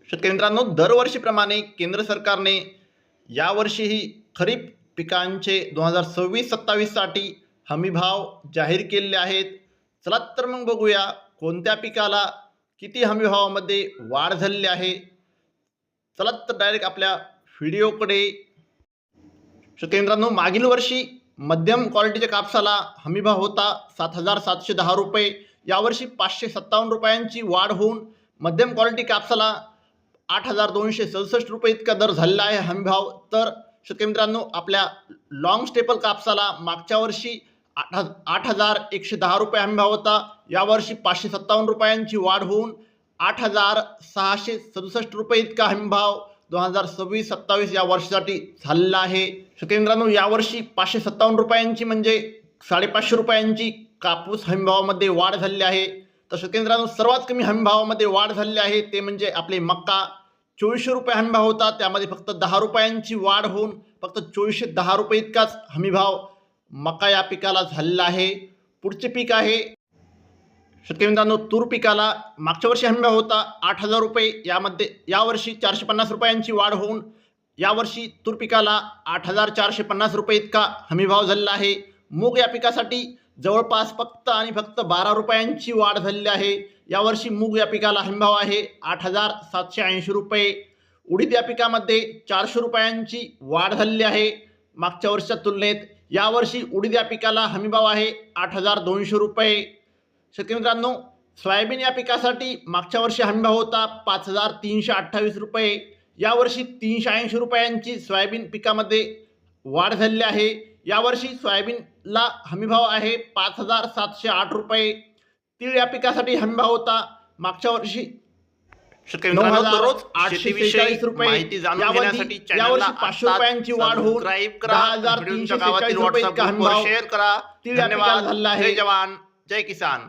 शेतकरी मित्रांनो, दरवर्षीप्रमाणे केंद्र सरकारने यावर्षीही खरीप पिकांचे 2026-27 साठी हमीभाव जाहीर केलेले आहेत. चला तर मग बघूया कोणत्या पिकाला किती हमीभावामध्ये वाढ झालेली आहे. चला तर डायरेक्ट आपल्या व्हिडिओकडे. शेतकरी मित्रांनो, मागील वर्षी मध्यम क्वालिटीच्या कापसाला हमीभाव होता 7,710 रुपये. यावर्षी 557 रुपयांची वाढ होऊन मध्यम क्वालिटी कापसाला 8,267 रुपये इतका दर झालेला आहे हमीभाव. तर शेतकरी मित्रांनो, आपल्या लॉंग स्टेपल कापसाला मागच्या वर्षी 8,110 रुपये हमीभाव होता. यावर्षी 557 रुपयांची वाढ होऊन 8,667 रुपये इतका हमीभाव 2026-27 या वर्षासाठी झालेला आहे. शेतकरी मित्रांनो, यावर्षी 557 रुपयांची म्हणजे 550 रुपयांची कापूस हमीभावामध्ये वाढ झालेली आहे. तर शेतकरी मित्रांनो, सर्वात कमी हमीभावामध्ये वाढ झालेली आहे ते म्हणजे आपले मक्का. 2400 रुपये हमीभाव होता, त्यामध्ये फक्त 10 रुपयांची वाढ होऊन फक्त 2410 रुपये इतकाच हमीभाव मका या पिकाला झालेला आहे. पुढचे पीक आहे शेतकरी मित्रांनो, तूर पिकाला मागच्या वर्षी हमीभाव होता 8,000 रुपये. यावर्षी 450 रुपयांची वाढ होऊन यावर्षी तूर पिकाला 8,450 रुपये इतका हमीभाव झालेला आहे. मूग या पिकासाठी जवळपास फक्त आणि फक्त 12 रुपयांची वाढ झालेली आहे. यावर्षी मूग या पिकाला हमीभाव आहे 8,780 रुपये. उडीद या पिकामध्ये 400 रुपयांची वाढ झालेली आहे मागच्या वर्षाच्या तुलनेत. यावर्षी उडीद या पिकाला हमीभाव आहे 8,200 रुपये. शेतकरी मित्रांनो, सोयाबीन या पिकासाठी मागच्या वर्षी हमीभाव होता 5,328 रुपये. यावर्षी 380 रुपयांची सोयाबीन पिकामध्ये वाढ झालेली आहे. यावर्षी सोयाबीनला हमीभाव आहे 5,708 रुपये. तीळ या पिकासाठी हमीभाव होता मागच्या वर्षी शेतकरी मित्रांनो, दररोज 846 रुपये. माहिती जाणून घेण्यासाठी यावर्षी 500 रुपयांची वाढ होऊन सबस्क्राइब करा. 10,346 रुपये इतका हमीभाव शेअर करा. तीळ या पिकाला झालेला आहे. जय जवान जय किसान.